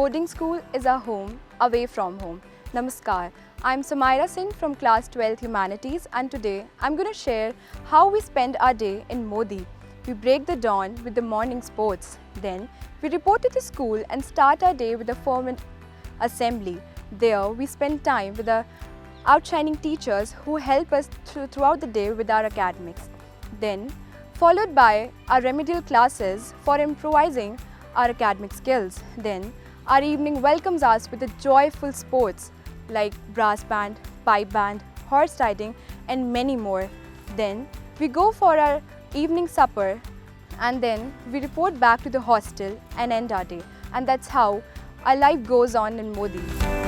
boarding school is our home away from home. Namaskar, I'm Samaira Singh from Class 12 Humanities, and today I'm going to share how we spend our day in Mody. We break the dawn with the morning sports. Then we report to the school and start our day with a formal assembly. There we spend time with the outshining teachers who help us throughout the day with our academics. Then followed by our remedial classes for improvising our academic skills. Then our evening welcomes us with the joyful sports like brass band, pipe band, horse riding and many more. Then we go for our evening supper and then we report back to the hostel and end our day. And that's how our life goes on in Mody.